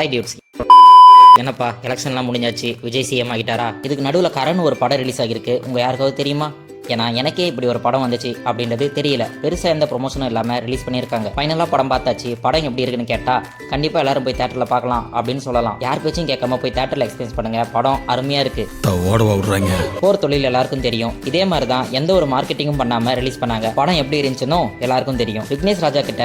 Hi dudes. என்னப்பா எலெக்ஷன்லாம் முடிஞ்சாச்சு, Vijay CM ஆகிட்டாரா? இதுக்கு நடுவில் கரண் ஒரு படம் ரிலீஸ் ஆகிருக்கு. உங்கள் யாருக்காவது தெரியுமா? ஏன்னா எனக்கே இப்படி ஒரு படம் வந்துச்சு அப்படின்றது தெரியல. பெருசாக எந்த ப்ரொமோஷனும் இல்லாமல் ரிலீஸ் பண்ணியிருக்காங்க. ஃபைனலாக படம் பார்த்தாச்சு. படம் எப்படி இருக்குன்னு கேட்டால் கண்டிப்பாக எல்லாரும் போய் தேட்டரில் பார்க்கலாம் அப்படின்னு சொல்லலாம். யார் பேச்சும் கேட்காம போய் தேட்டரில் எக்ஸ்பீரியன்ஸ் பண்ணுங்க. படம் அருமையாக இருக்கு. போர் தொழில் எல்லாருக்கும் தெரியும். இதே மாதிரி தான் எந்த ஒரு மார்க்கெட்டிங்கும் பண்ணாமல் ரிலீஸ் பண்ணாங்க. படம் எப்படி இருந்துச்சுன்னு எல்லாருக்கும் தெரியும். விக்னேஷ் ராஜா கிட்ட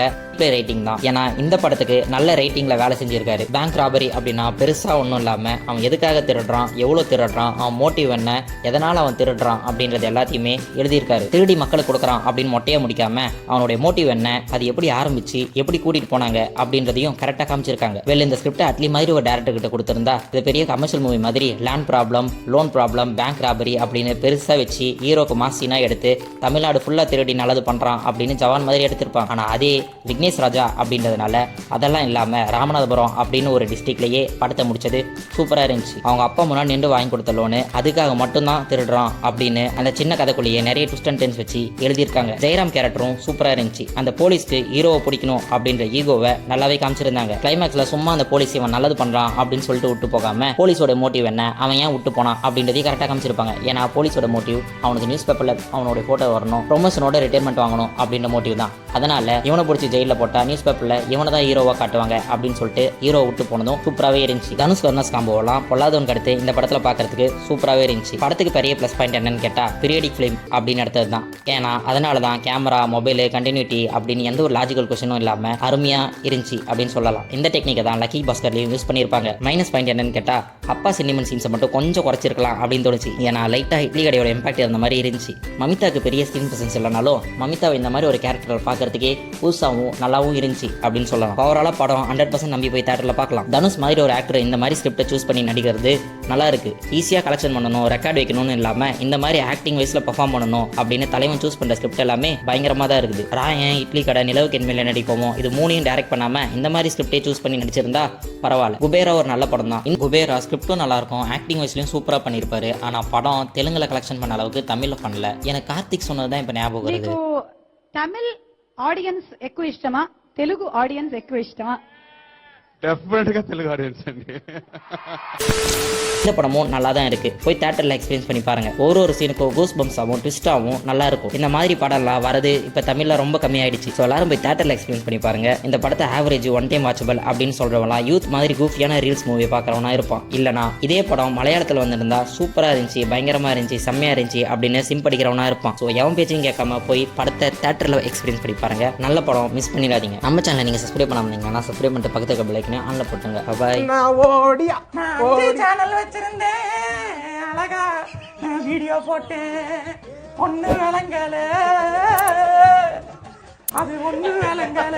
ரேட்டிங் தான். ஏன்னா இந்த படத்துக்கு நல்ல ரேட்டிங்ல வேலை செஞ்சிருக்காரு. பேங்க் ராபரி அப்படின்னா பெருசா ஒன்றும் இல்லாம அவன் எதுக்காக திருடுறான், எவ்வளவு திருடுறான், அவன் மோட்டிவ் என்ன, எதனால அவன் திருடுறான் அப்படின்றது எல்லாத்தையுமே எழுதியிருக்காரு. திருடி மக்களுக்கு கொடுக்குறான் அப்படின்னு மொட்டையை முடிக்காம அவனுடைய மோட்டிவ் என்ன, அது எப்படி ஆரம்பிச்சு எப்படி கூட்டிட்டு போனாங்க அப்படின்றதையும் கரெக்டா காமிச்சிருக்காங்க. இந்த ஸ்கிரிப்ட் அட்லி மாதிரி ஒரு டேரக்டர் கிட்ட கொடுத்திருந்தா இது பெரிய கமர்ஷியல் மூவி மாதிரி land problem, loan problem, bank robbery அப்படின்னு பெருசா வச்சு ஹீரோக்கு மாசினா எடுத்து தமிழ்நாடு ஃபுல்லா திருடி நல்லது பண்றான் அப்படின்னு ஜவான் மாதிரி எடுத்திருப்பான். ஆனா அதே விக்னேஷ் ராஜா அப்படின்றதுனால அதெல்லாம் இல்லாம ராமநாதபுரம் அப்படின்னு ஒரு டிஸ்ட்ரிக்ட்லயே படத்தை முடிச்சது சூப்பரா இருந்துச்சு. அவங்க அப்பா முன்னாடி நின்று வாங்கி கொடுத்த லோனு அதுக்காக மட்டும்தான் திருடுறான் அப்படின்னு அந்த சின்ன கதைக்குள்ளேயே நிறைய ட்விஸ்ட் அண்ட் டர்ன்ஸ் வச்சு எழுதியிருக்காங்க. ஜெயராம் கேரக்டரும் சூப்பரா இருந்துச்சு. அந்த போலீஸ்க்கு ஹீரோவை பிடிக்கணும் அப்படின்ற ஈகோவை நல்லாவே காமிச்சிருந்தாங்க. கிளைமேக்ஸ்ல சும்மா அந்த போலீஸ் இவன் நல்லது பண்றான் அப்படின்னு சொல்லிட்டு விட்டு போகாம போலீஸோட மோட்டிவ் என்ன, அவன் ஏன் விட்டு போனான் அப்படின்றதையும் கரெக்டாக காமிச்சிருப்பாங்க. ஏன்னா போலீஸோட மோட்டிவ் அவனுக்கு நியூஸ் பேப்பர்ல அவனோட போட்டோ வரணும், ப்ரொமோஷனோட ரிட்டைர்மெண்ட் வாங்கணும் அப்படின்ற மோட்டிவ் தான். அதனால இவனை பிடிச்சி ஜெயிலில் போட்டா நியூஸ் பேப்பர்ல இவனை தான் ஹீரோவா காட்டுவாங்க அப்படின்னு சொல்லிட்டு ஹீரோ விட்டு போனதும் சூப்பராகவே இருந்துச்சு. தனுஷ் வர்ணஸ் காம்போலாம் பொல்லாதவனுக்கு அடுத்து இந்த படத்தில் பார்க்கறதுக்கு சூப்பராகவே இருந்துச்சு. படத்துக்கு பெரிய ப்ளஸ் பாயிண்ட் என்னன்னு கேட்டால் பீரியடிக் ஃபிலிம் அப்படின்னு எடுத்தது தான். ஏன்னா அதனால தான் கேமரா, மொபைல், கண்டினியூட்டி அப்படின்னு எந்த ஒரு லாஜிக்கல் கொஸ்டினும் இல்லாமல் அருமையாக இருந்துச்சு அப்படின்னு சொல்லலாம். இந்த டெக்னிக்கை தான் லக்கி பாஸ்கர்லையும் யூஸ் பண்ணியிருப்பாங்க. மைனஸ் பாயிண்ட் என்னன்னு கேட்டால் அப்பா சென்டிமெண்ட் சீன்ஸை மட்டும் கொஞ்சம் குறைச்சிருக்கலாம் அப்படின்னு தோணுச்சு. ஏன்னா லைட்டாக இட்லி கடையோட இம்பாக்ட் அந்த மாதிரி இருந்துச்சு. மமிதாக்கு பெரிய ஸ்கிரீன் பிரசன்ஸ் இல்லைனாலும் மமிதாவை இந்த மாதிரி ஒரு கேரக்டர் பார்க்கறதுக்கே புதுசாகவும் நல்லாவும் இருந்துச்சு அப்படின்னு சொல்லலாம். ஓவராலாக படம் 100% நம்பி போய் தேட்டரில் பார்க்கலாம். தனுஷ் மாதிரி ஒரு ஆக்டர் இந்த மாதிரி ஸ்கிரிப்டை சூஸ் பண்ணி நடிக்கிறது நல்லா இருக்கு. ஈஸியாக கலெக்ஷன் பண்ணணும், ரெக்கார்ட் வைக்கணும்னு இல்லாமல் இந்த மாதிரி ஆக்டிங் வைஸில் பர்ஃபார்ம் பண்ணணும் அப்படின்னு தலைவன் சூஸ் பண்ணுற ஸ்கிரிப்ட் எல்லாமே பயங்கரமாக தான் இருக்குது. ராயன், இட்லி கடை, நிலவு கென்மையில நடிப்போமோ இது மூணையும் டைரக்ட் பண்ணாமல் இந்த மாதிரி ஸ்கிரிப்டை சூஸ் பண்ணி நடிச்சிருந்தா பரவாயில்ல. குபேரா ஒரு நல்ல படம் தான். இந்த குபேரா ஸ்கிரிப்டும் நல்லா இருக்கும், ஆக்டிங் வைஸ்லையும் சூப்பராக பண்ணியிருப்பாரு. ஆனால் படம் தெலுங்குல கலெக்ஷன் பண்ண அளவுக்கு தமிழில் பண்ணல. எனக்கு கார்த்திக் சொன்னது தான் இப்போ ஞாபகம் வருது. తమిళ్ ఆడియన్స్ ఎక్కువ ఇష్టమా, తెలుగు ఆడియన్స్ ఎక్కువ ఇష్టమా? డెఫినెట్ గా తెలుగు ఆడియన్స్ అండి. இந்த படமும் நல்லா தான் இருக்கு. போய் தியேட்டர்ல எக்ஸ்பீரியன்ஸ் பண்ணி பாருங்க. ஒரு சீனுக்கும் கூஸ் பம்ஸாவும் ட்விஸ்டாவும் நல்லா இருக்கும். இந்த மாதிரி படம்லாம் வரது இப்ப தமிழ்ல ரொம்ப கம்மியாயிடுச்சு. ஸோ எல்லாரும் போய் தியேட்டர்ல எக்ஸ்பீரியன்ஸ் பண்ணி பாருங்க. இந்த படத்தை ஆவரேஜ் ஒன் டைம் வாட்சபிள் அப்படின்னு சொல்றவங்களாம் யூத் மாதிரி கூஃபியான ரீல்ஸ் மூவி பார்க்கறவனா இருப்பான். இல்லனா இதே படம் மலையாளத்தில் வந்திருந்தா சூப்பரா இருந்துச்சு, பயங்கரமா இருந்துச்சு, செம்மையா இருந்துச்சு அப்படின்னு சிம்படிக்கிறவனா இருப்பான். ஸோ எவன் பேச்சையும் கேட்காம போய் படத்தை தியேட்டர்ல எக்ஸ்பீரியன்ஸ் பண்ணி பாருங்க. நல்ல படம், மிஸ் பண்ணிடாதீங்க. நம்ம சேனலை நீங்க சப்ஸ்கிரைப் பண்ணாமீங்கன்னா சப்ஸ்கிரைப் பண்ணிட்டு பக்கத்துக்கு பெல் ஐகானை ஆன்ல போட்டுங்க. பாய். நான் ஓடியா சேனல் வச்சிருந்தேன், அழகா வீடியோ போட்டேன், ஒண்ணு விளங்கல, அது ஒண்ணு விளங்கல.